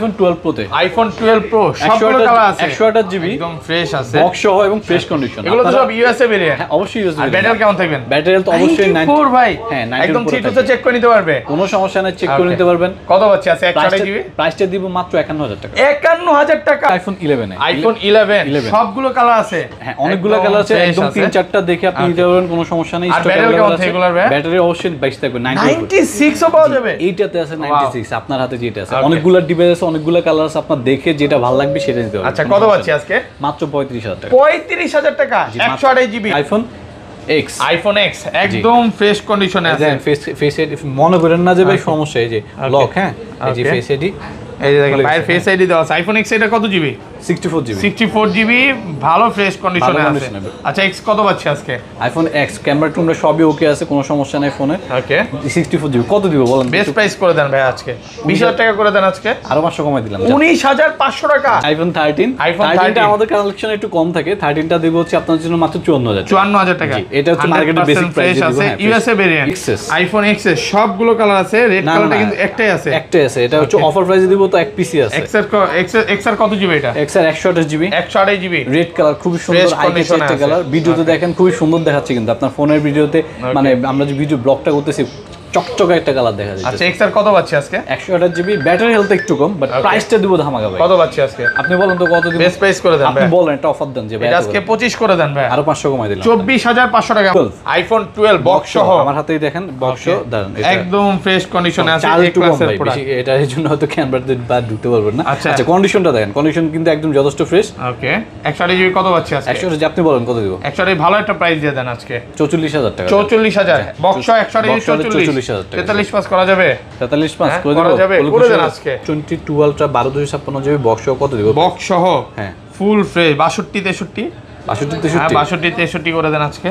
iPhone 12 Pro তে iPhone 12 Pro সবগুলো colour আছে 128 GB একদম ফ্রেশ আছে বক্স সহ এবং ফ্রেশ কন্ডিশন এগুলো তো সব ইউএসএ ভেরিয়েন্ট হ্যাঁ অবশ্যই ইউএসএ আর ব্যাটারি কেমন থাকবেন ব্যাটারি হেলথ অবশ্যই 94 ভাই হ্যাঁ একদম ঠিক তো চেক করে নিতে পারবে কোনো সমস্যা নেই চেক করে নিতে পারবেন কত বাচ্চা আছে 128 GB প্রাইসটা দিব মাত্র 51000 টাকা 51000 টাকা iPhone 11 iPhone 11 সবগুলো কালার আছে হ্যাঁ অনেকগুলো কালার আছে একদম 3-4টা দেখে আপনি নিতে পারবেন কোনো সমস্যা নেই স্টক अवेलेबल আছে ব্যাটারি অবশ্যই 22 থাকবে 96 ও পাওয়া যাবে এইটাতে আছে 96 আপনার হাতে যেটা আছে অনেকগুলো ডিভাইস আছে অনেকগুলো কালার আছে আপনার দেখে যেটা ভালো লাগবে সেটা নিতে পারবেন আচ্ছা কত বাচ্চা আজকে মাত্র 35000 টাকা 35000 টাকা 128 GB iPhone X একদম ফ্রেশ কন্ডিশনে আছে ফেস আইডি মনে করেন না যে ভাই সমস্যা এই যে লক হ্যাঁ এই যে ফেস আইডি এই যে দেখেন বাইরে ফেস আইডি দেওয়া আছে iPhone X এটা কত জিবি 64 GB ভালো ফ্রেশ কন্ডিশনে আছে আচ্ছা X কত পাচ্ছি আজকে iPhone X ক্যামেরা টুমরা সবই ওকে আছে কোনো সমস্যা নাই ফোনে ওকে 64 GB কত দিব বলেন বেস্ট প্রাইস করে দেন ভাই আজকে 20000 টাকা করে দেন আজকে আরো 500 কমাই দিলাম 19500 টাকা iPhone 13 টা আমাদের কালেকশন একটু কম থাকে 13 টা দিব হচ্ছে আপনার জন্য মাত্র 54000 টাকা এটা হচ্ছে মার্কেটে বেসিক প্রাইস আছে ইউএসএ ভেরিয়েন্ট iPhone X এর সবগুলো কালার আছে রেড কালারটা কিন্তু একটাই আছে এটা হচ্ছে অফার প্রাইসে দিব তো এক পিসি আছে X এর কত জিবি এটা X এর 128 GB রেড কালার খুব সুন্দর আইকন একটা কালার ভিডিওতে দেখেন খুব সুন্দর দেখাচ্ছে কিন্তু আপনার ফোনের ভিডিওতে মানে আমরা যে ভিডিও ব্লগটা করতেছি চকচকে একটা কালার দেখা যাচ্ছে আচ্ছা X এর কত পাচ্ছি আজকে 128 GB ব্যাটারি হেলথ একটু কম বাট প্রাইসটা দিব ধামাকা ভাই কত পাচ্ছি আজকে আপনি বলেন তো কত দিব বেস্ট প্রাইস করে দেন আপনি বলেন একটা অফার দেন যে ভাই আজকে 25 করে দেন ভাই আরো 500 কমাই দিলাম 24500 টাকা iPhone 12 বক্স সহ আমার হাতেই দেখেন বক্স সহ দেন এটা একদম ফ্রেশ কন্ডিশনে আছে এই ক্লাসের প্রোডাক্ট এটা এর জন্য হয়তো ক্যামেরাতে বাদ ঢুকতে পারবেন না আচ্ছা কন্ডিশনটা দেখেন কন্ডিশন কিন্তু একদম যথেষ্ট ফ্রেশ ওকে 128 GB কত পাচ্ছি আজকে 128 আপনি বলেন কত দিব 128 ভালো একটা প্রাইস দিয়ে দেন আজকে 44000 টাকা 44000 বক্স সহ 128 44000 43 পাস করা যাবে 43 পাস করে দেন আজকে 22 আলট্রা 12256 জিবি বক্স সহ কত দিব বক্স সহ হ্যাঁ ফুল ফ্রেশ 62 63 করে দেন আজকে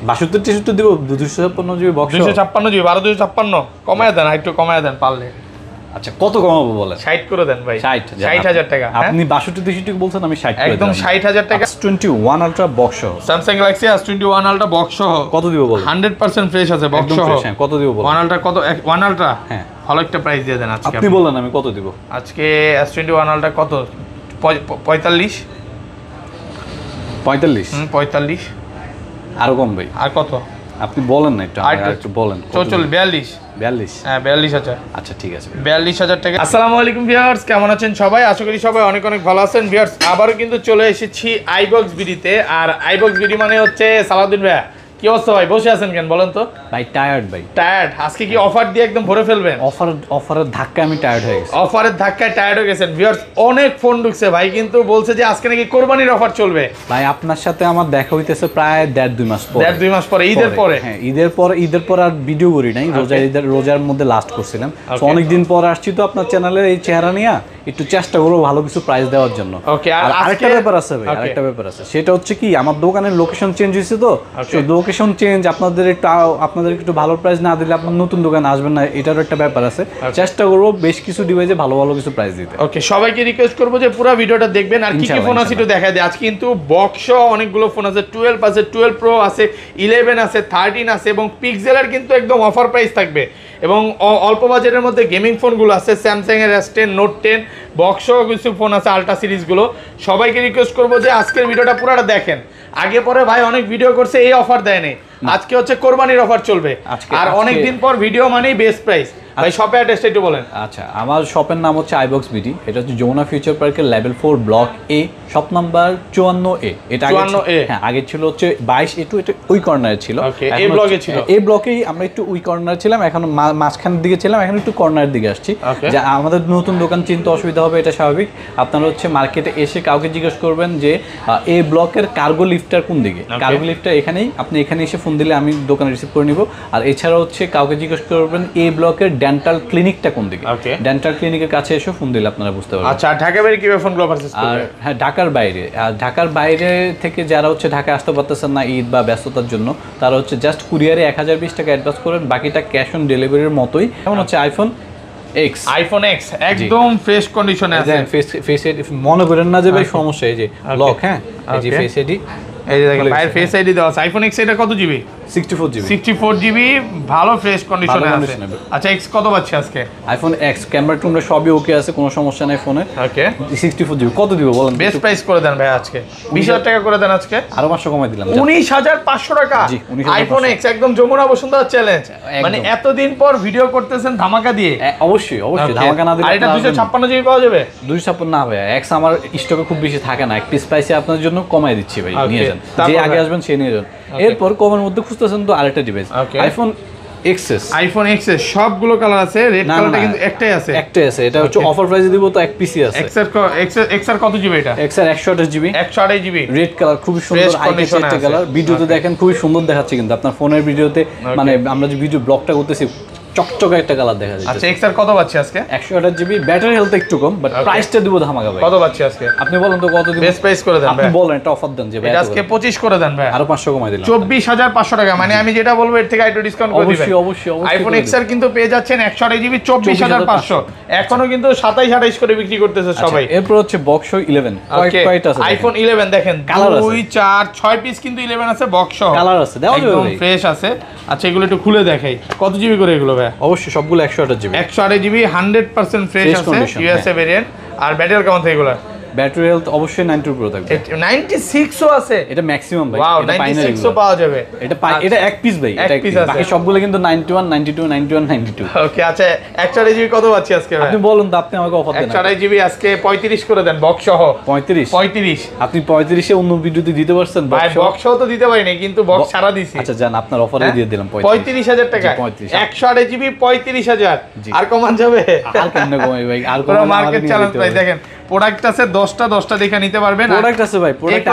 62 63 দিব 256 জিবি বক্স 256 জিবি 12256 কমায় দেন একটু কমায় দেন পারলে আচ্ছা কত কমাবো বলেন 60 করে দেন ভাই 60000 টাকা আপনি 62 63 বলছেন আমি 60 করে একদম 60000 টাকা S21 আলট্রা বক্স সহ Samsung Galaxy S21 ultra box সহ কত দিব বলেন 100% ফ্রেশ আছে বক্স সহ কত দিব বলেন 1 আলট্রা কত 1 আলট্রা হ্যাঁ ভালো একটা প্রাইস দিয়ে দেন আজকে আপনি বলেন আমি কত দিব আজকে S21 আলট্রা কত 45 45 আরো কম ভাই আর কত আপনি বলেন না একটু বলেন 42 হ্যাঁ 42000 আচ্ছা ঠিক আছে 42000 টাকা আসসালামু আলাইকুম ভিউয়ার্স কেমন আছেন সবাই আশা করি সবাই অনেক অনেক ভালো আছেন ভিউয়ার্স আবারো কিন্তু চলে এসেছি আইবক্স বিডিতে আর আইবক্স বিডি মানে হচ্ছে সালাউদ্দিন ভাই কি অবস্থা ভাই বসে আছেন কেন বলেন তো ভাই টায়ার্ড আজকে কি অফার দিয়ে একদম ভরে ফেলবেন অফারের ধাক্কায় আমি টায়ার্ড হয়ে গেছি অফারের ধাক্কায় টায়ার্ড হয়ে গেছেন ভিউয়ার্স অনেক ফোন ঢুকছে ভাই কিন্তু বলছে যে আজকে নাকি কোরবানির অফার চলবে ভাই আপনার সাথে আমার দেখা হইতেছে প্রায় 1.5-2 মাস পরে ঈদের পর আর ভিডিও করি নাই রোজার মধ্যে লাস্ট করছিলাম তো অনেকদিন পর আসছি তো আপনার চ্যানেলে এই চেহারা নিয়ে একটু চেষ্টা করবো ভালো কিছু প্রাইস দেওয়ার জন্য আর আরেকটা ব্যাপার আছে ভাই ব্যাপার আছে সেটা হচ্ছে কি আমার দোকানের লোকেশন চেঞ্জ হয়েছে তো লোকেশন চেঞ্জ আপনাদের একটু ভালো প্রাইস না দিলে আপনার নতুন দোকানে আসবেন না এটারও একটা ব্যাপার আছে চেষ্টা করবো বেশ কিছু ডিভাইসে ভালো ভালো কিছু প্রাইস দিতে ওকে সবাইকে রিকোয়েস্ট করবো যে পুরো ভিডিওটা দেখবেন আর কি কি ফোন আছে একটু দেখাই দিই আজকে কিন্তু বক্স অনেকগুলো ফোন আছে 12 আছে 12 প্রো আছে 11 আছে 13 আছে এবং পিক্সেলের কিন্তু একদম অফার প্রাইস থাকবে এবং অল্প বাজেটের মধ্যে গেমিং ফোনগুলো আছে স্যামসাং এর S10 নোট 10 বক্স কিছু ফোন আছে আলট্রা সিরিজগুলো সবাইকে রিকোয়েস্ট করবো যে আজকের ভিডিওটা পুরোটা দেখেন আগে পরে ভাই অনেক ভিডিও করছে এই অফার দেয় নাই আজকে হচ্ছে কোরবানির অফার চলবে আর অনেক দিন পর ভিডিও মানেই বেস্ট প্রাইস ভাই শপের অ্যাড্রেসটা একটু বলেন আচ্ছা আমার শপের নাম হচ্ছে আইবক্স বিডি এটা হচ্ছে যমুনা ফিউচার পার্কের লেভেল 4 ব্লক এ শপ নাম্বার 54A এটা আগে ছিল হচ্ছে 22A এটা ওই কর্নারে ছিল এই ব্লকেই আমরা একটু ওই কর্নারে ছিলাম এখন মাঝখানের দিকে ছিলাম এখন একটু কর্নারের দিকে আসছি যে আমাদের নতুন দোকান চিনতে অসুবিধা হবে এটা স্বাভাবিক আপনারা হচ্ছে মার্কেটে এসে কাউকে জিজ্ঞেস করবেন যে এই ব্লকের কার্গো লিফটার কোন দিকে কার্গো লিফটার এখানেই আপনি এখানে এসে ফোন দিলে আমি দোকানে রিসিভ করে নিব আর এছাড়া হচ্ছে কাউকে জিজ্ঞেস করবেন এই ব্লকের ডেন্টাল ক্লিনিকটা কোন দিকে ডেন্টাল ক্লিনিকের কাছে এসে ফোন দিলে আপনারা বুঝতে পারবেন আচ্ছা ঢাকা বাইরে কিভাবে ফোনগুলো পারচেজ করবে আর হ্যাঁ ঢাকার বাইরে থেকে যারা হচ্ছে ঢাকা আসতে পারতেছেন না ঈদ বা ব্যস্ততার জন্য তারা হচ্ছে জাস্ট কুরিয়ারে 1020 টাকা অ্যাডভান্স করেন বাকিটা ক্যাশ অন ডেলিভারির মতোই যেমন হচ্ছে iPhone X একদম ফ্রেশ কন্ডিশনে আছে ফেস মনে করেন না যে ভাই সমস্যা এই যে লক হ্যাঁ এই যে ফেস আইডি এই যে দেখেন ভাইয়ের ফেস আইডি দেওয়া আছে। আইফোন এক্স এটা কত জিবি? 64 জিবি, ভালো ফ্রেশ কন্ডিশনে আছে। আচ্ছা এক্স কত পাচ্ছি আজকে? আইফোন এক্স ক্যামেরা টুমরা সবই ওকে আছে, কোনো সমস্যা নাই ফোনে। ওকে 64 জিবি কত দিব বলেন? বেস্ট প্রাইস করে দেন ভাই আজকে, 20000 টাকা করে দেন আজকে। আরো 500 কমাই দিলাম, 19500 টাকা। আইফোন এক্স একদম যমুনা বসুন্ধরা চ্যালেঞ্জ, মানে এতদিন পর ভিডিও করতেছেন ধামাকা দিয়ে। অবশ্যই অবশ্যই ধামাকা না দিলে। আর এটা 256 জিবি পাওয়া যাবে? 256 না ভাই, এক্স আমার স্টকে খুব বেশি থাকে না, এক পিস প্রাইসে আপনার জন্য কমাই দিচ্ছি ভাই, নিয়ে যান। যে আগে আসবেন সে নিয়ে যান। এরপর কমের মধ্যে খুঁজতেছেন তো আরেকটা device, iPhone XS. IPhone XS সবগুলো কালার আছে, রেড কালারটা কিন্তু একটাই আছে। একটাই আছে, এটা হচ্ছে অফার প্রাইসে দিব তো এক পিসি আছে। এক্সএর কত জিবি এটা? এক্সএর 128 জিবি, 128 জিবি, রেড কালার, খুব সুন্দর আইকন একটা কালার। ভিডিওতে দেখেন খুবই সুন্দর দেখাচ্ছে, কিন্তু আপনার ফোনের ভিডিওতে মানে আমরা যে ভিডিও ব্লগটা করতেছি চকচকে একটা কালার দেখা যাচ্ছে। আচ্ছা এক্সআর কত পাচ্ছি আজকে? 128 জিবি, ব্যাটারি হেলথ একটু কম, বাট প্রাইসটা দিব ধামাকা ভাই। কত পাচ্ছি আজকে? আপনি বলেন তো কত দিব? বেস্ট প্রাইস করে দেন আপনি বলেন, একটা অফার দেন যে ভাই আজকে 25 করে দেন ভাই। আরো 500 কমাই দিলাম, 24500 টাকা। মানে আমি যেটা বলবো এর থেকে একটু ডিসকাউন্ট করে দিবেন। অবশ্যই আইফোন এক্সআর কিন্তু পেয়ে যাচ্ছেন 128 জিবি 24500। এখনো কিন্তু 27 28 করে বিক্রি করতেছে সবাই। এরপর হচ্ছে বক্স 11 কয়টা আছে? আইফোন 11 দেখেন 2 4 6 পিস কিন্তু 11 আছে, বক্স কালার আছে, দেওয়া যাবে একদম ফ্রেশ আছে। আচ্ছা এগুলো একটু খুলে দেখাই, কত জিবি করে এগুলো ভাই? অবশ্যই সবগুলো 128 জিবি, 128 জিবি 100% ফ্রেশ আছে, ইউএসএ ভেরিয়েন্ট। আর ব্যাটারি কেমন থাকে এগুলো? ব্যাটারি হেলথ অবশ্যই 92 প্রো থাকবে। 96 ও আছে, এটা ম্যাক্সিমাম ভাই। ওয়াও 96 ও পাওয়া যাবে। এটা এক পিস ভাই, এটা এক পিস, বাকি সবগুলো কিন্তু 91 92 91 92। ওকে আচ্ছা 128 জিবি কত পাচ্ছি আজকে ভাই? আপনি বলুন তো, আপনি আমাকে অফার দেন। 128 জিবি আজকে 35 করে দেন বক্স সহ। 35 আপনি 35 এ অন্য ভিডিওতে দিতে পারছেন ভাই? বক্স সহ তো দিতে পারি না, কিন্তু বক্স ছাড়া দিছি। আচ্ছা জান, আপনার অফারে দিয়ে দিলাম 35000 টাকা। 128 জিবি 35000, আর কমান যাবে? আর কেন কমাই ভাই? আর পুরো মার্কেট চ্যালেঞ্জ ভাই। দেখেন প্রোডাক্ট আছে 10টা দেখে নিতে পারবেন। প্রোডাক্ট আছে ভাই, প্রোডাক্ট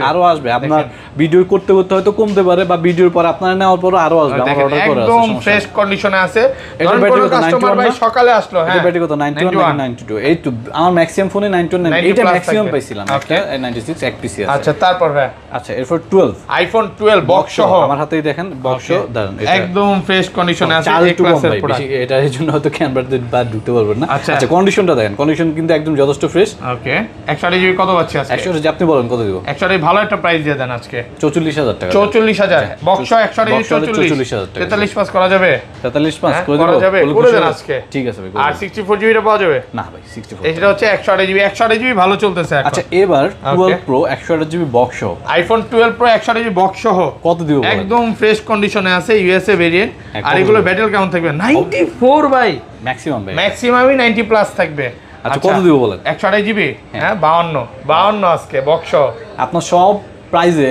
আরো আসবে। আপনার ভিডিও করতে করতে হয়তো কমতে পারে, বা ভিডিওর পর আপনারা নেওয়ার পর আরো আসবে। আমার অর্ডার করা আছে, একদম ফ্রেশ কন্ডিশনে আছে। এটা ব্যাটারি কাস্টমার ভাই সকালে আসলো, হ্যাঁ ব্যাটারি কত? 91 92। এই তো আমার ম্যাক্সিমাম ফোনে 91, এটা ম্যাক্সিমাম পাইছিলাম। একটা 96 এক পিসি আছে। আচ্ছা তারপর ভাই, আচ্ছা এরপর 12 আইফোন 12 বক্স সহ আমার হাতেই দেখেন, বক্স দাঁড়ান, এটা একদম ফ্রেশ কন্ডিশনে আছে। এক ক্লাসের প্রোডাক্ট, এটা এর জন্য হয়তো ক্যামেরাতে বাদ ঢুকতে পারবেন না। আচ্ছা কন্ডিশনটা দেখেন, কন্ডিশন কিন্তু একদম যথেষ্ট ফ্রেশ। ওকে 128 জিবি কত পাচ্ছি আজকে? 128 আপনি বলেন কত দিব? 128 ভালো একটা প্রাইস দিয়ে দেন আজকে। 44000 টাকা। 44000 বক্স 128 44000 টাকা। 43 পাস করা যাবে? 43 পাস করা যাবে, করে দেন আজকে। ঠিক আছে ভাই। আর 64 জিবিটা পাওয়া যাবে? না ভাই 64, এটা হচ্ছে 128 জিবি ভালো চলতেছে এখন। আচ্ছা এবার 12 প্রো 128 জিবি বক্স সহ, আইফোন 12 প্রো 128 জিবি বক্স সহ কত দিব? একদম ফ্রেশ কন্ডিশনে আছে, ইউএসএ ভেরিয়েন্ট। আর এগুলো ব্যাটারি কেমন থাকবে? 94 ভাই, ম্যাক্সিমাম ভাই, ম্যাক্সিমামই 90 প্লাস থাকবে। আচ্ছা কত দিব বলেন? 128 জিবি, হ্যাঁ 52 আজকে বক্স সহ। আপনার সব প্রাইজে,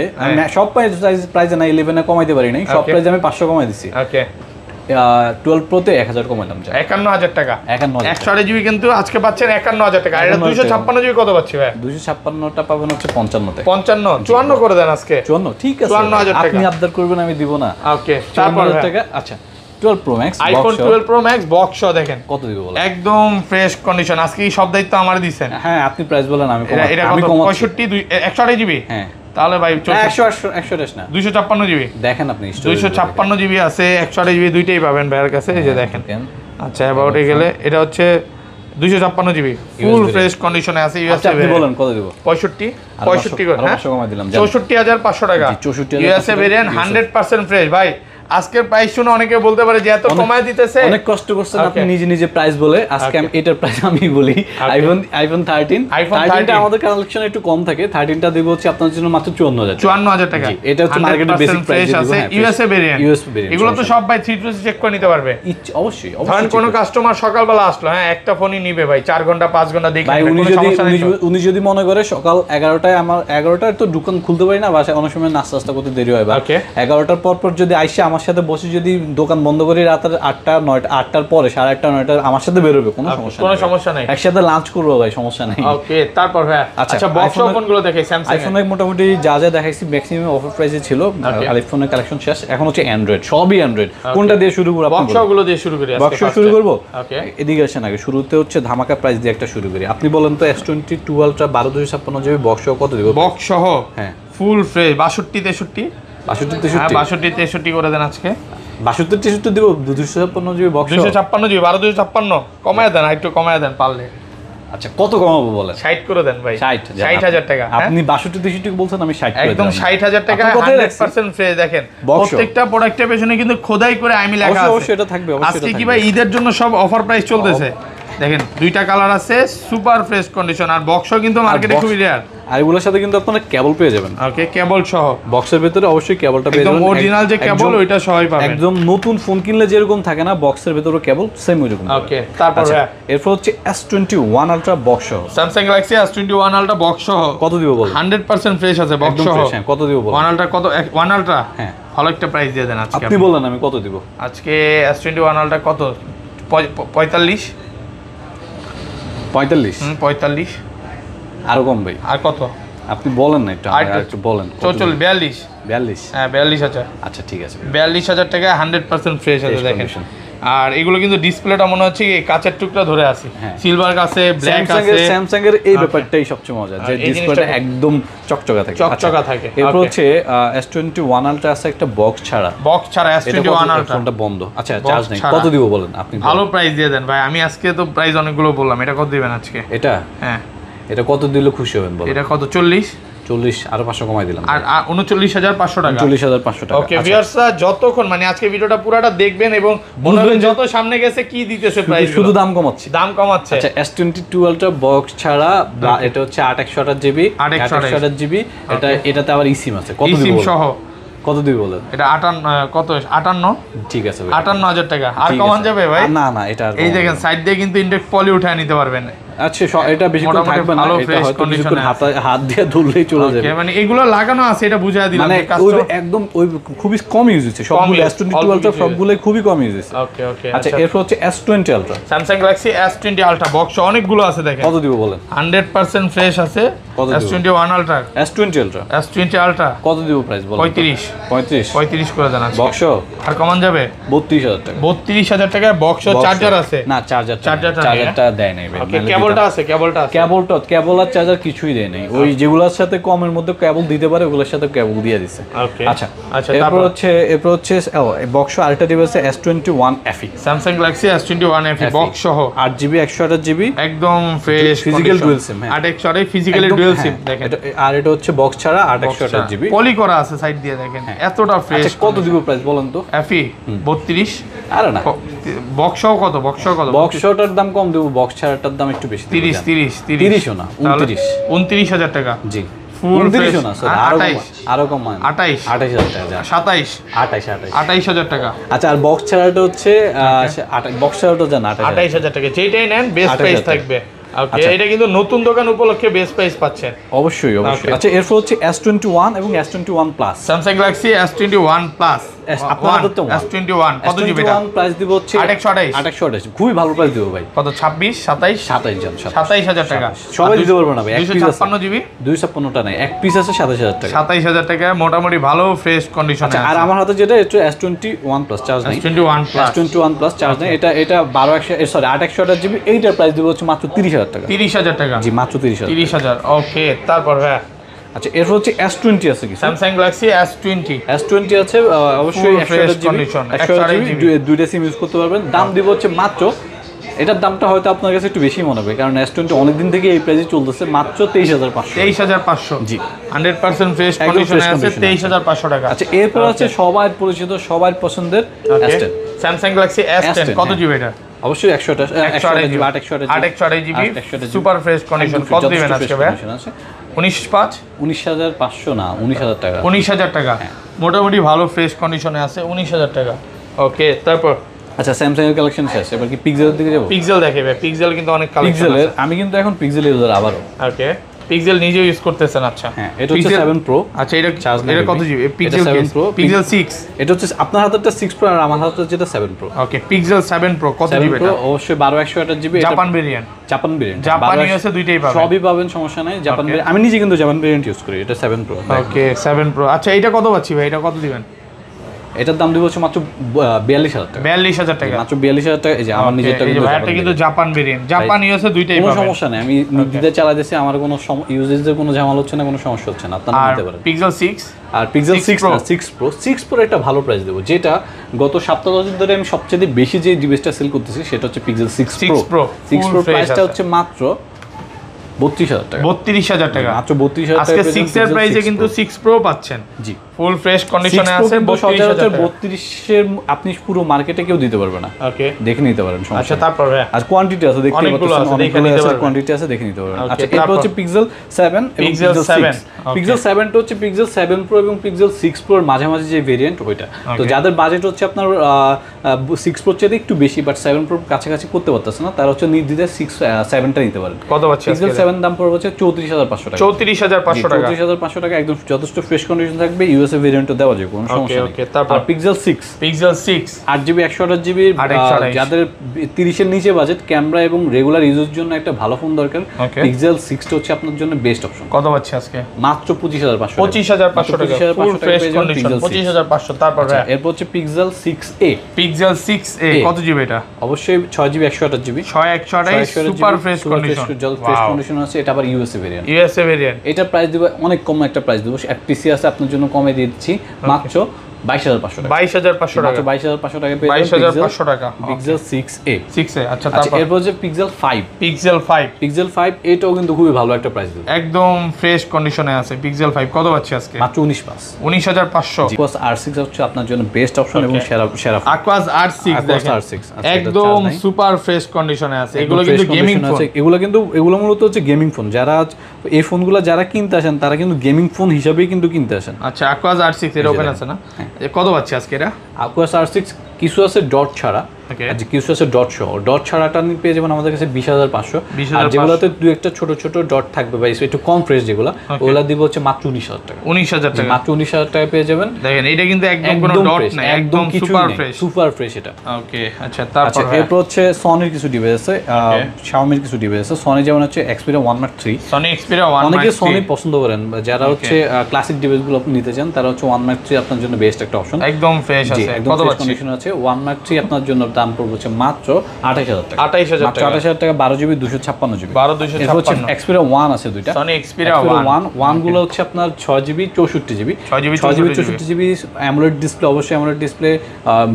সব প্রাইজে না 11 এ কমাইতে পারি নাই, সব প্রাইজে আমি 500 কমাই দিছি। ওকে 12 প্রো তে 1000 কমাইলাম, 51000 টাকা। 128 জিবি কিন্তু আজকে পাচ্ছেন 51000 টাকা। আর এটা 256 জিবি কত পাচ্ছি ভাই? 256টা পাবেন হচ্ছে 55 তে। 55 54 করে দেন আজকে। 54 ঠিক আছে, 54000 টাকা আপনি আবদার করবেন আমি দিব না। ওকে তারপর টাকা। আচ্ছা 12 pro max iPhone 12 pro max box সহ দেখেন কত দিব বলেন? একদম ফ্রেশ কন্ডিশন। আজকে এই সব দায়িত্ব আমার দিবেন। হ্যাঁ আপনি প্রাইস বলেন, আমি কমাই। এটা কত? 65 128 জিবি। হ্যাঁ তাহলে ভাই 128 না 256 জিবি দেখেন আপনি, 256 জিবি আছে, 128 জিবি দুইটাই পাবেন ভাইয়ের কাছে। এই যে দেখেন। আচ্ছা অ্যাবাউটে গেলে এটা হচ্ছে 256 জিবি ফুল ফ্রেশ কন্ডিশনে আছে, ইউএসএ। আপনি বলেন কত দিব? 65 করে, হ্যাঁ 500 কমাই দিলাম, 64500 টাকা। ইউএসএ ভেরিয়েন্ট 100% ফ্রেশ ভাই। আজকের প্রাইস শুনে অনেকে বলতে পারে যে এত কমায় দিতেছে, অনেক কষ্ট করছেন আপনি নিজে প্রাইস বলে। আজকে আমি এটার প্রাইস আমি বলি, আইফোন 13টা আমাদের কালেকশন একটু কম থাকে। 13টা দেব হচ্ছে আপনার জন্য মাত্র 54000 টাকা। এটা হচ্ছে মার্কেটের বেসিক প্রাইস আছে, ইউএসএ ভেরিয়েন্ট। এগুলো তো সব ভাই 3 চেক করে নিতে পারবে। অবশ্যই ধরেন কোন কাস্টমার সকালবেলা আসলো, হ্যাঁ একটা ফোনই নিবে ভাই, 4 ঘন্টা 5 ঘন্টা দেখে ভাই। উনি যদি মনে করে সকাল 11টায়, আমার 11টায় তো দোকান খুলতে পারি না, বাসায় অনেক সময় নাস্তা করতে দেরি হয়, বা 11টার পর যদি আইসে আমার সাথে বসে যদি দোকান বন্ধ করি রাতের 8টা 9টা 8টার পরে 8:30 9টা আমার সাথে বের হবে, কোনো সমস্যা নাই, একসাথে লাঞ্চ করবো ভাই, সমস্যা নাই। ওকে তারপর ভাই আচ্ছা বক্স ফোনগুলো দেখাই। স্যামসাং আইফোনের মোটামুটি যা দেখাইছি ম্যাক্সিমাম অফার প্রাইসে ছিল। আইফোনের কালেকশন শেষ, এখন হচ্ছে অ্যান্ড্রয়েড, সবই অ্যান্ড্রয়েড। কোনটা দিয়ে শুরু করব? বক্সগুলো দিয়ে শুরু করি। বক্স শুরু করব। ওকে এদিকে আসেন, আগে শুরুতে হচ্ছে ধামাকা প্রাইস দিয়ে একটা শুরু করি। আপনি বলেন তো S22 Ultra 12256 জিবি বক্স সহ কত দিব? বক্স সহ হ্যাঁ ফুল ফ্রেশ 62 63 করে দেন আজকে। 62 63 দিব। 256 জিবি বক্স, 256 জিবি 12256 কমায় দেন, একটু কমায় দেন পারলে। আচ্ছা কত কমাবো বলেন? 60 করে দেন ভাই। 60,000 টাকা। আপনি 62 বলছেন, আমি 60 করে একদম 60,000 টাকা 100% ফ্রেশ। দেখেন প্রত্যেকটা প্রোডাক্টের পেছনে কিন্তু খোদাই করে আইমি লেখা আছে। অবশ্যই এটা থাকবে, অবশ্যই আজকে কি ভাই ঈদের জন্য সব অফার প্রাইস চলতেছে। দেখেন দুইটা কালার আছে, সুপার ফ্রেশ কন্ডিশন। আর বক্সও কিন্তু মার্কেটে খুবই রেয়ার। আর এগুলোর সাথে কিন্তু আপনারা কেবল পেয়ে যাবেন। ওকে, কেবল সহ বক্সের ভিতরে অবশ্যই কেবলটা পেয়ে যাবেন, একদম অরিজিনাল যে কেবল ওইটা সহই পাবেন। একদম নতুন ফোন কিনলে যেরকম থাকে না বক্সের ভিতরে কেবল, সেম ওইরকম। ওকে, তারপর এরপর হচ্ছে S21 আলট্রা বক্স সহ, Samsung Galaxy S21 ultra box সহ। কত দিব বলেন? 100% ফ্রেশ আছে বক্স সহ। কত দিব বলেন? 1 আলট্রা কত? 1 আলট্রা, হ্যাঁ ভালো একটা প্রাইস দিয়ে দেন আজকে। আপনি বলেন আমি কত দিব আজকে? S21 আলট্রা কত? 45। 45 আরো কম ভাই। আর কত আপনি বলেন না একটু, একটু বলেন। 42। 42? হ্যাঁ 42,000। আচ্ছা ঠিক আছে, 42,000 টাকা 100% ফ্রেশ আছে। দেখেন আর এগুলো কিন্তু ডিসপ্লেটা মনে হচ্ছে কি কাচের টুকরা ধরে আছে। সিলভার আছে, ব্ল্যাক আছে। স্যামসাং এর এই ব্যাপারটাই সবচেয়ে মজা, যে ডিসপ্লেটা একদম চকচকা থাকে। চকচকা থাকে। এরপর হচ্ছে S21 আলট্রা আছে একটা বক্স ছাড়া। S21 আলট্রা ফোনটা বন্ধ। আচ্ছা চার্জ নেই, কত দিব বলেন আপনি? ভালো প্রাইস দিয়ে দেন ভাই। আমি আজকে তো প্রাইস অনেকগুলো বললাম, এটা কত দিবেন আজকে? এটা, হ্যাঁ এটা কত দিলে খুশি হবেন বলেন? এটা কত? 40 আরো 500 কমাই দিলাম। আর 39,500 টাকা। 39,500 টাকা। ওকে ভিউয়ার্সরা, যতক্ষণ মানে আজকে ভিডিওটা পুরাটা দেখবেন এবং বুঝবেন যত সামনে গেছে কি দিতেছে প্রাইস, শুধু দাম কমাচ্ছে। আচ্ছা S22 আলট্রা বক্স ছাড়া, এটা হচ্ছে 8/128GB, 8/128GB। এটাতে আবার eSIM আছে। কত দিব সহ? কত দিব বলেন? এটা 58 কত? 58। ঠিক আছে ভাই, 58,000 টাকা। আর কমান যাবে ভাই? না না, এটা এই দেখেন সাইড দিয়ে কিন্তু ইনটেক পলি উঠায় নিতে পারবেন। আচ্ছা এটা বেশিক্ষণ থাকবে না, এটা হয়তো কিছুক্ষণ হাত দিয়ে ধুললেই চলে যাবে। মানে এগুলো লাগানো আছে, এটা বুঝাই দিলাম। মানে একদম ওই খুবই কম ইউজ হচ্ছে সবগুলো। S22 আলট্রা সবগুলোই খুবই কম ইউজ হচ্ছে। ওকে ওকে। আচ্ছা এরপর হচ্ছে S20 ultra, Samsung Galaxy S20 ultra box অনেকগুলো আছে। দেখেন কত দিব বলেন? 100% ফ্রেশ আছে। S21 ultra, S20 ultra, S20 ultra কত দিব প্রাইস বলেন? 35 করে দেন আজকে। বক্স আর কমান যাবে? 32,000 টাকা। 32,000 টাকা বক্স। চার্জার আছে? না চার্জারটা দেয় নাই ভাই। ওকে, কেবলটা আছে? কেবল আর চার্জার কিছুই দেয় নাই। ওই যেগুলোর সাথে কমের মধ্যে কেবল দিতে পারে ওগুলোর সাথে কেবল দিয়ে দিছে। আচ্ছা এরপর হচ্ছে বক্স আরেকটা device S21 FE, Samsung Galaxy S21 FE box সহ 8GB 128GB, একদম fresh physical dual SIM. 8/128 physically dual SIM. দেখেন আর এটা হচ্ছে বক্স ছাড়া 8/128GB, পলি করা আছে সাইড দিয়ে। দেখেন এতটা ফ্রেশ। কত দিব প্রাইস বলেন তো? FE 32। আরে না, বক্স সহ কত? বক্সটার দাম কম দেব, বক্স ছাড়াটার দাম একটু বেশি। 30 না 29,000 টাকা। জি ফুল ফ্রেশ। আরো কম মানে 28,000 টাকা। 27,000 টাকা। আচ্ছা আর বক্স ছাড়াটা হচ্ছে বক্স ছাড়াটা জানা 28,000 টাকা। যেটাই নেন বেস্ট প্রাইস থাকবে। ওকে, এটা কিন্তু নতুন দোকান উপলক্ষে বেস্ট প্রাইস পাচ্ছেন। অবশ্যই। আচ্ছা এরপর হচ্ছে S21 এবং S21 plus, Samsung Galaxy S21 plus. S21 কত জিবি? প্রাইস দিব হচ্ছে 8/128। খুবই ভালো প্রাইস দিব ভাই। কত? 27,000 টাকা। সবাই দিতে পারবে না ভাই। 256 জিবি, 256টা নাই, এক পিস আছে 27,000 টাকা। 27,000 টাকা মোটামুটি ভালো ফ্রেশ কন্ডিশনে আছে। আর আমার হাতে যেটা এটা S21 প্লাস চার্জ নাই। S21 প্লাস চার্জ নাই। এটা 8/128GB। এইটার প্রাইস দিব হচ্ছে মাত্র 30,000 টাকা। 30,000 টাকা। জি মাত্র 30,000। ওকে, তারপর হ্যাঁ আচ্ছা এরপর হচ্ছে S20 আছে কি? Samsung Galaxy S20 আছে অবশ্যই 128GB, দুইটা সিম ইউজ করতে পারবেন। দাম দিব হচ্ছে মাত্র, এটার দামটা হয়তো আপনার কাছে একটু বেশি মনে হবে কারণ S20 অনেকদিন থেকে এই প্রাইসে চলতেছে, মাত্র 23,500। জি 100% ফ্রেশ কন্ডিশনে আছে, 23,500 টাকা। আচ্ছা এরপর আছে সবার পরিচিত সবার পছন্দের S10, Samsung Galaxy S10 কত জিবি এটা? অবশ্যই 8/128GB সুপার ফ্রেশ কন্ডিশন। কত দিবেন আজকে ভাই? 19,500 না 19,000 টাকা। 19,000 টাকা মোটামুটি ভালো ফ্রেশ কন্ডিশনে আছে। 19,000 টাকা। ওকে, তারপর আচ্ছা স্যামসাং এর কালেকশন শেষ, এবার কি পিক্সেলের দিকে যাব? পিক্সেল দেখে ভাই, পিক্সেল কিন্তু অনেক কালেকশন আছে। আমি কিন্তু এখন পিক্সেল ইউজার আবারও। ওকে, পিক্সেল নিজেও ইউজ করতেছেন? আচ্ছা হ্যাঁ, এটা হচ্ছে 7 Pro। আচ্ছা এটা কত জিবি? Pixel 7 Pro, pixel 6। এটা হচ্ছে আপনার হাতেরটা 6 Pro আর আমার হাতেরটা যেটা 7 Pro। ওকে, পিক্সেল 7 Pro কত জিবি এটা? অবশ্যই 12/128GB। Japan variant. Japan USA দুইটাই পাবেন। সবই পাবেন, সমস্যা নাই। জাপান ভেরিয়েন্ট আমি নিজে কিন্তু জাপান ভেরিয়েন্ট ইউজ করি। এটা 7 Pro। ওকে 7 Pro। আচ্ছা এটা কত পাচ্ছি ভাই? এটা কত দিবেন? এটার দাম দিব হচ্ছে মাত্র 42,000 টাকা। 42,000 টাকা, মাত্র 42,000 টাকা। এই যে আমার নিজেরটা কিন্তু জাপান ভেরিয়েন্ট। জাপান ইউএসএ দুইটাই পাবেন, কোনো সমস্যা নাই। আমি নিজে চালাতেছি, আমার কোনো ইউজেজের কোনো ঝামেলা হচ্ছে না, কোনো সমস্যা হচ্ছে না। আপনারা নিতে পারেন। পিক্সেল 6 আর পিক্সেল 6 Pro একটা ভালো প্রাইস দেবো, যেটা গত সপ্তাহ ধরে আমি সবচেয়ে বেশি যে ডিভাইসটা সেল করতেছি সেটা হচ্ছে পিক্সেল 6 Pro। 6 Pro প্রাইসটা হচ্ছে মাত্র 32,000 টাকা। 32,000 টাকা মাত্র 32,000 টাকা। আজকে 6 এর প্রাইসে কিন্তু 6 প্রো পাচ্ছেন। জি, ফুল ফ্রেশ কন্ডিশনে আছে। 32 এর আপনি পুরো মার্কেটে কেউ দিতে পারবে না। ওকে, দেখে নিতে পারেন। আচ্ছা, তারপরে আর কোয়ান্টিটি আছে, দেখতে পাচ্ছেন অনেকগুলো আছে, কোয়ান্টিটি আছে, দেখে নিতে পারবেন। আচ্ছা, এরপর হচ্ছে পিক্সেল 7 এবং পিক্সেল 6। পিক্সেল 7 টা হচ্ছে পিক্সেল 7 প্রো এবং পিক্সেল 6 প্রোর মাঝামাঝি যে ভেরিয়েন্ট ওইটা। তো যাদের বাজেট হচ্ছে আপনার 6 প্রোর চেয়ে একটু বেশি বাট 7 প্রো কাছাকাছি করতে পারতেছে না, তারা হচ্ছে নির্দ্বিধায় 7 টা নিতে পারেন। কত পাচ্ছেন? পিক্সেল 7 দাম পড়বে হচ্ছে 34,500 টাকা। 34,500 টাকা। 34,500 টাকা, একদম যথেষ্ট ফ্রেশ কন্ডিশন থাকবে, ইউএসএ ভেরিয়েন্টও দেওয়া যাবে, কোনো সমস্যা নেই। ওকে, তারপর পিক্সেল 6 8GB 128GB, যাদের 30 এর নিচে বাজেট, ক্যামেরা এবং রেগুলার ইউজের জন্য একটা ভালো ফোন দরকার, পিক্সেল 6 টা হচ্ছে আপনার জন্য বেস্ট অপশন। কত পাচ্ছি আজকে? মাত্র 25,500 25,500 টাকা। Full fresh condition 25,500। তারপর এরপর হচ্ছে পিক্সেল 6a। পিক্সেল 6a কত জিবি এটা? অবশ্যই 6GB 128GB, 6/128 super fresh condition. Fresh condition আছে, এটা আবার ইউএসএ ভেরিয়েন্ট। USA variant. এটা প্রাইস দিব অনেক কম একটা প্রাইস দেব, এফটিসি আছে আপনার জন্য কমে দিচ্ছি, মাত্র 22,500 টাকা। 22,500 টাকা। 22,500 টাকা পেয়ে 22,500 টাকা। Pixel 6a। 6a, আচ্ছা, তারপর এরপর যে পিক্সেল 5। পিক্সেল 5 এটাও কিন্তু খুবই ভালো একটা প্রাইস দেব, একদম ফ্রেশ কন্ডিশনে আছে। পিক্সেল 5 কত পাচ্ছি আজকে? মাত্র 19,500। Aquos R6 হচ্ছে আপনার জন্য বেস্ট অপশন এবং সেরা Aquos R6 দেখেন, একদম সুপার ফ্রেশ কন্ডিশনে আছে। এগুলো কিন্তু গেমিং ফোন, এগুলো মূলত হচ্ছে গেমিং ফোন। যারা এই ফোনগুলো যারা কিনতে আসেন তারা কিন্তু গেমিং ফোন হিসাবেই কিন্তু কিনতে আসেন। আচ্ছা, Aquos R6 এর ওপেন আছে না? কত পাচ্ছি আজকে এটা? Aquos R6 কিছু আছে ডট ছাড়া, কিছু আছে ডট সহ। ডট ছাড়াটা পেয়ে যাবেন আমাদের কাছে 20,500। আর যেগুলোতে দু একটা ছোট ছোট ডট থাকবে বা একটু কম ফ্রেশ যেগুলো, ওগুলা দিব হচ্ছে মাত্র 19,000 টাকা। 19,000 টাকা, মাত্র 19,000 টাকা পেয়ে যাবেন। দেখেন এটা কিন্তু একদম কোনো ডট নাই, একদম সুপার ফ্রেশ এটা। ওকে, আচ্ছা, তারপর এরপর হচ্ছে সনির কিছু ডিভাইস আছে, Xiaomi কিছু ডিভাইস আছে। সনি যেমন হচ্ছে Xperia 1 Mark 3। Sony Xperia 1 Mark 3 অনেকে সনি পছন্দ করেন, যারা হচ্ছে ক্লাসিক ডিভাইসগুলো আপনি নিতে চান তারা হচ্ছে 1 Mark 3 আপনার জন্য বেস্ট একটা অপশন, একদম ফ্রেশ আছে। কত পাচ্ছি? কন্ডিশন আছে 1 Mark 3 আপনার জন্য দাম পড়বে হচ্ছে মাত্র 28,000 টাকা। 28,000 টাকা। 28,000 টাকা, 12GB 256GB। 12/256। এরপর হচ্ছে Xperia 1 আছে দুইটা। সনি Xperia 1 গুলো হচ্ছে আপনার 6GB 64GB। 6GB 64GB AMOLED display, অবশ্যই অ্যামোলেড ডিসপ্লে।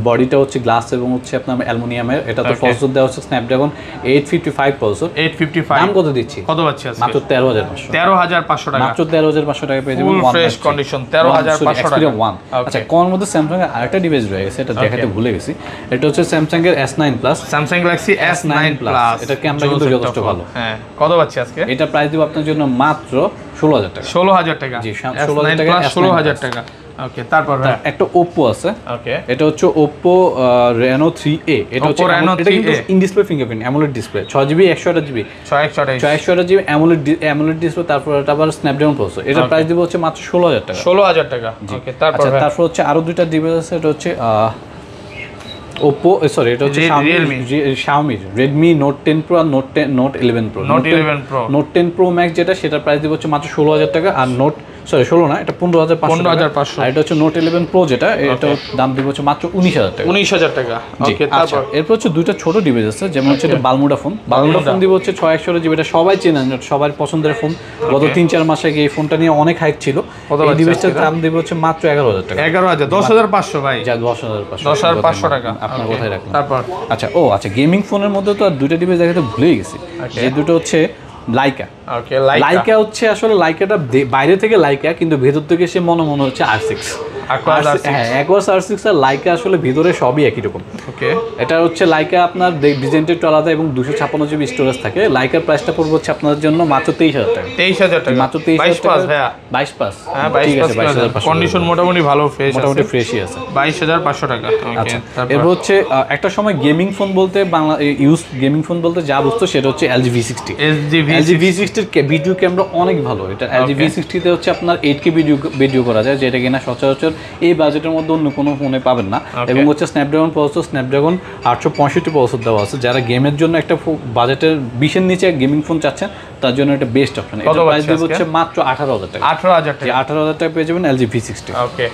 বডিটা হচ্ছে গ্লাস এবং হচ্ছে আপনার অ্যালুমিনিয়ামের। এটা তো প্রসেসর দেওয়া হচ্ছে স্ন্যাপড্রাগন 855 প্রসেসর। 855 দাম কত দিচ্ছি? কত পাচ্ছি আজকে? মাত্র 13,500। 13,500 টাকা। মাত্র 13,500 টাকা পেয়ে যাবেন। ফুল ফ্রেশ কন্ডিশন 13,500 টাকা। 1 আচ্ছা, কোন মধ্যে স্যামসাং এর আরেকটা ডিভাইস রয়ে গেছে, এটা দেখাতে ভুলে গেছি। এটা হচ্ছে স্যামসাং এর S9 plus, Samsung Galaxy S9 plus. এটা ক্যামেরা কিন্তু যথেষ্ট ভালো। হ্যাঁ, কত পাচ্ছি আজকে? এটা প্রাইস দিব আপনার জন্য মাত্র 16,000 টাকা। 16,000 টাকা। জি, 16,000 টাকা, 16,000 টাকা। ওকে, তারপর একটা Oppo আছে। ওকে, এটা হচ্ছে Oppo Reno 3a। এটা হচ্ছে এটা কিন্তু in display fingerprint AMOLED display, 6GB 128GB 628GB AMOLED display. তারপর এটা আবার স্ন্যাপড্রাগন প্রসেসর। এটা প্রাইস দিব হচ্ছে মাত্র 16,000 টাকা। 16,000 টাকা। ওকে, তারপর হচ্ছে আরো দুইটা ডিভাইস আছে। এটা হচ্ছে Oppo, সরি, এটা হচ্ছে Xiaomi Redmi Note 10 Pro আর Note 11 Pro। Note 10 Pro Max যেটা, সেটার প্রাইস দিব হচ্ছে মাত্র 16,000 টাকা। আর Note 16 না, এটা 15,500। আর এটা হচ্ছে Note 11 Pro যেটা, এটা দাম দিব হচ্ছে মাত্র 19,000 টাকা। 19,000 টাকা। ওকে, তারপর এরপর হচ্ছে দুইটা ছোট ডিভাইস আছে, যেমন হচ্ছে এটা বালমুডা ফোন দিব হচ্ছে 6128GB। এটা সবাই চেনেন, সবার পছন্দের ফোন। গত 3-4 মাস আগে এই ফোনটা নিয়ে অনেক হাইপ ছিল। এই ডিভাইসটার দাম দিব হচ্ছে মাত্র 11,000 টাকা। 11,000, 10,500 ভাই। যা 10,500। 10,500 টাকা আপনার কোথায় রাখলাম? তারপর আচ্ছা, গেমিং ফোনের মধ্যে তো আর দুইটা ডিভাইস দেখাতে ভুলেই গেছি। এই দুটো হচ্ছে লাইকা। ওকে, লাইকা হচ্ছে আসলে লাইকাটা বাইরে থেকে লাইকা, কিন্তু ভেতর থেকে সে মনে হচ্ছে R6। Aquos R6 আর লাইকা আসলে ভিতরে সবই একই রকম। ওকে, এটা হচ্ছে লাইকা আপনার ডিজাইনটা একটু আলাদা এবং 256GB স্টোরেজ থাকে। লাইকার প্রাইসটা পড়বে হচ্ছে আপনাদের জন্য মাত্র 23,000 টাকা। 23,000 টাকা, মাত্র 23,000 টাকা। 22 পাস। হ্যাঁ, 22,500 কন্ডিশন মোটামুটি ভালো, ফ্রেশ, মোটামুটি ফ্রেশই আছে। 22,500 টাকা। ওকে, এরপর হচ্ছে একটা সময় গেমিং ফোন বলতে বাংলা ইউজ গেমিং ফোন বলতে যা বুঝতো সেটা হচ্ছে LG V60। LG V60 এর ভিডিও ক্যামেরা অনেক ভালো। এটা LG V60 তে হচ্ছে আপনার 8K ভিডিও করা যায়, যেটা কিনা সচরাচর এই বাজেটের মধ্যে অন্য কোনো ফোনে পাবেন না। এবং হচ্ছে স্ন্যাপড্রাগন প্রসেসর, স্ন্যাপড্রাগন 865 প্রসেসর দেওয়া আছে। যারা গেমের জন্য একটা বাজেটের 20-এর নিচে গেমিং ফোন চাচ্ছেন তার জন্য এটা বেস্ট অপশন। এটা প্রাইস হচ্ছে মাত্র 18,000 টাকা। 18,000 টাকা। 18,000 টাকা পেয়ে যাবেন LG V60। ওকে।